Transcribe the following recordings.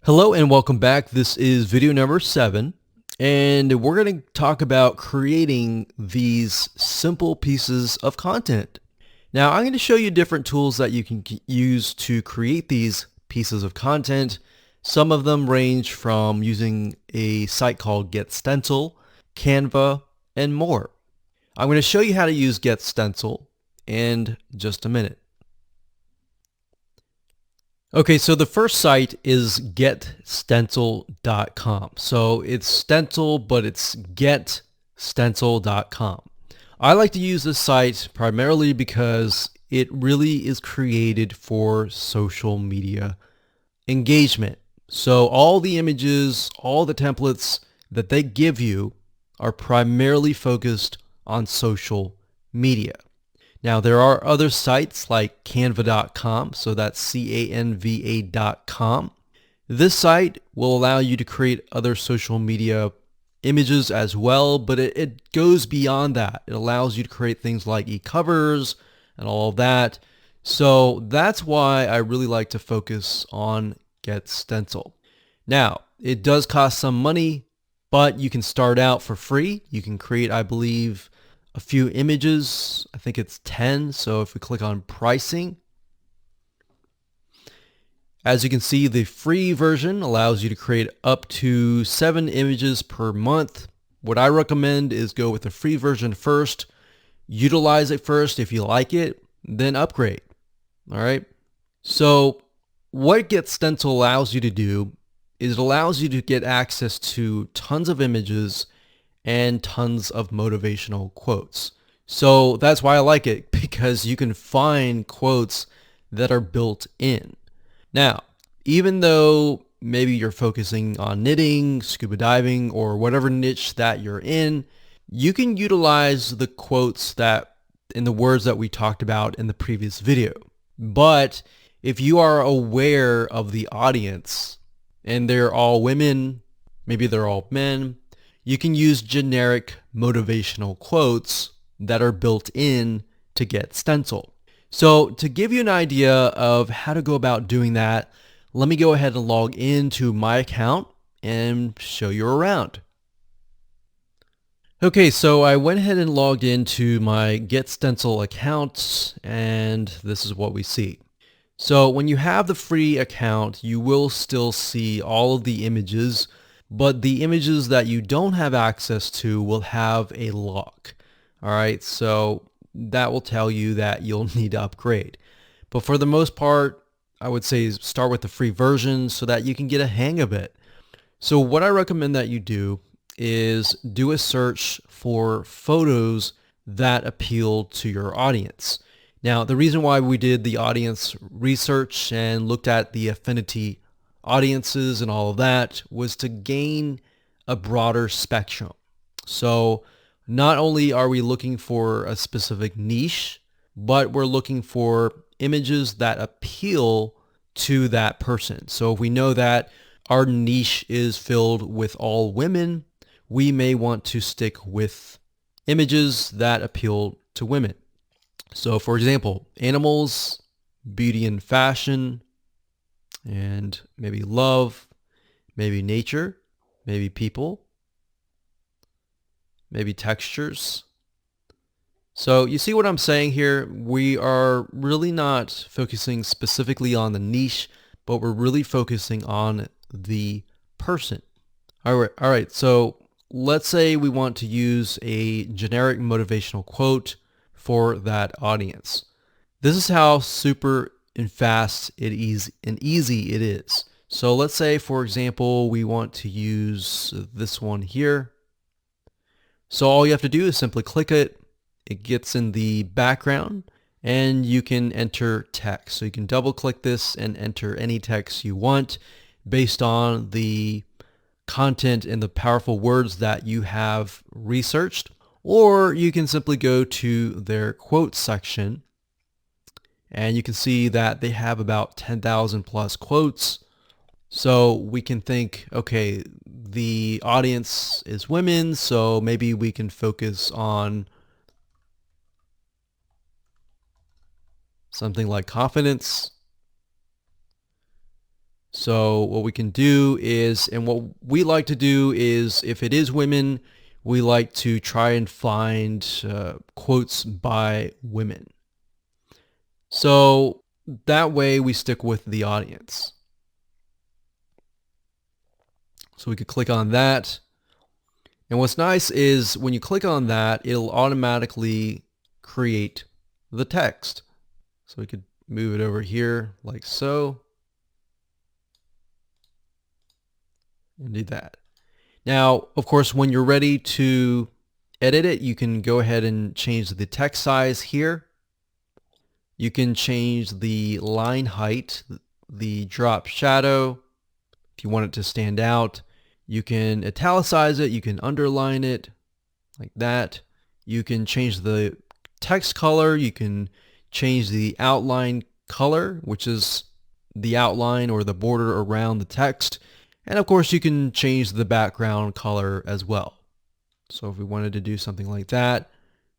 Hello and welcome back. This is video number 7, and we're going to talk about creating these simple pieces of content. Now, I'm going to show you different tools that you can use to create these pieces of content. Some of them range from using a site called GetStencil, Canva, and more. I'm going to show you how to use GetStencil in just a minute. Okay, so the first site is getstencil.com. So it's stencil, but it's getstencil.com. I like to use this site primarily because it really is created for social media engagement. So all the images, all the templates that they give you are primarily focused on social media. Now, there are other sites like canva.com, so that's canva.com. This site will allow you to create other social media images as well, but it goes beyond that. It allows you to create things like e-covers and all of that. So that's why I really like to focus on GetStencil. Now, it does cost some money, but you can start out for free. You can create, I believe, a few images. I think it's 10. So if we click on pricing, as you can see, the free version allows you to create up to 7 images per month. What I recommend is go with the free version first, utilize it first. If you like it, then upgrade. All right. So what GetStencil allows you to do is it allows you to get access to tons of images and tons of motivational quotes. So that's why I like it, because you can find quotes that are built in. Now, even though maybe you're focusing on knitting, scuba diving, or whatever niche that you're in, you can utilize the quotes that in the words that we talked about in the previous video. But if you are aware of the audience and they're all women, maybe they're all men, you can use generic motivational quotes that are built in to GetStencil. So to give you an idea of how to go about doing that, let me go ahead and log into my account and show you around. Okay, so I went ahead and logged into my GetStencil account, and this is what we see. So when you have the free account, you will still see all of the images, but the images that you don't have access to will have a lock. All right, so that will tell you that you'll need to upgrade. But for the most part, I would say start with the free version so that you can get a hang of it. So what I recommend that you do is do a search for photos that appeal to your audience. Now, the reason why we did the audience research and looked at the affinity audiences and all of that was to gain a broader spectrum. So not only are we looking for a specific niche, but we're looking for images that appeal to that person. So if we know that our niche is filled with all women, we may want to stick with images that appeal to women. So for example, animals, beauty and fashion, and maybe love, maybe nature, maybe people, maybe textures. So you see what I'm saying here? We are really not focusing specifically on the niche, but we're really focusing on the person. All right. So let's say we want to use a generic motivational quote for that audience. This is how super and fast and easy it is. So let's say, for example, we want to use this one here. So all you have to do is simply click it. It gets in the background and you can enter text. So you can double click this and enter any text you want based on the content and the powerful words that you have researched. Or you can simply go to their quotes section and you can see that they have about 10,000 plus quotes. So we can think, okay, the audience is women, so maybe we can focus on something like confidence. So what we can do is, and what we like to do is, if it is women, we like to try and find quotes by women. So that way we stick with the audience. So we could click on that. And what's nice is when you click on that, it'll automatically create the text. So we could move it over here like so. And do that. Now, of course, when you're ready to edit it, you can go ahead and change the text size here. You can change the line height, the drop shadow, if you want it to stand out. You can italicize it, you can underline it like that. You can change the text color, you can change the outline color, which is the outline or the border around the text. And of course you can change the background color as well. So if we wanted to do something like that,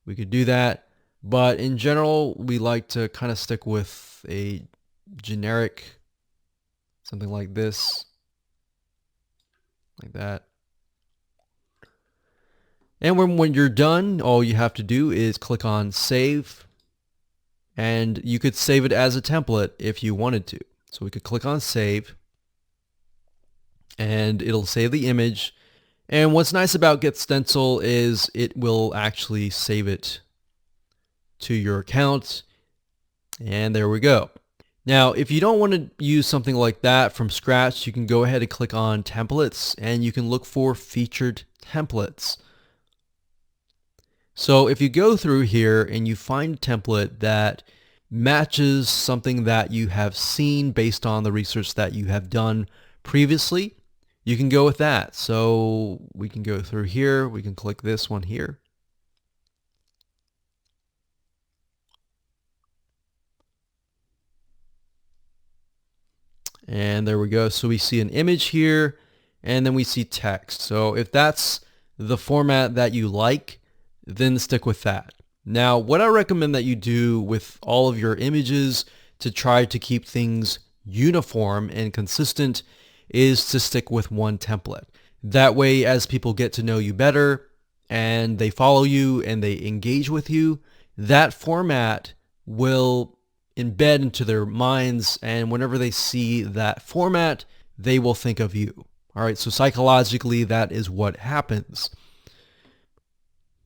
we could do that. But in general, we like to kind of stick with a generic, something like this, like that. And when you're done, all you have to do is click on save. And you could save it as a template if you wanted to. So we could click on save. And it'll save the image. And what's nice about GetStencil is it will actually save it to your account. And there we go. Now, if you don't want to use something like that from scratch, you can go ahead and click on templates and you can look for featured templates. So if you go through here and you find a template that matches something that you have seen based on the research that you have done previously, you can go with that. So we can go through here, we can click this one here. And there we go. So we see an image here and then we see text. So if that's the format that you like, then stick with that. Now, what I recommend that you do with all of your images to try to keep things uniform and consistent is to stick with one template. That way, as people get to know you better and they follow you and they engage with you, that format will embed into their minds, and whenever they see that format, they will think of you. All right, so psychologically, that is what happens.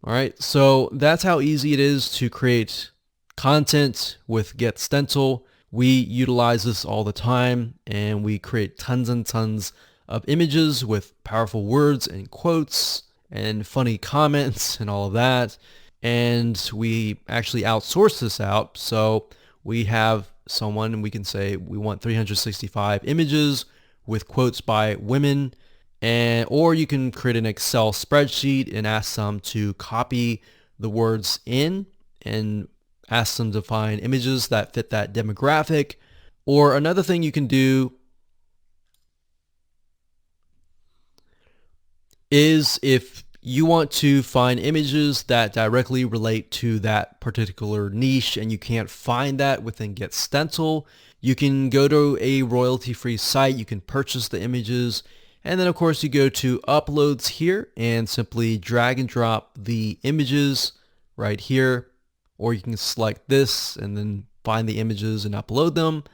All right, so that's how easy it is to create content with GetStencil. We utilize this all the time, and we create tons and tons of images with powerful words and quotes and funny comments and all of that. And we actually outsource this out. So we have someone, and we can say we want 365 images with quotes by women. Or you can create an Excel spreadsheet and ask them to copy the words in and ask them to find images that fit that demographic. Or another thing you can do is if you want to find images that directly relate to that particular niche and you can't find that within GetStencil, you can go to a royalty-free site, you can purchase the images, and then of course you go to uploads here and simply drag and drop the images right here, or you can select this and then find the images and upload them,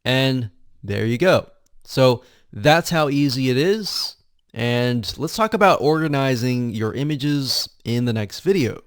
and there you go. So that's how easy it is. And let's talk about organizing your images in the next video.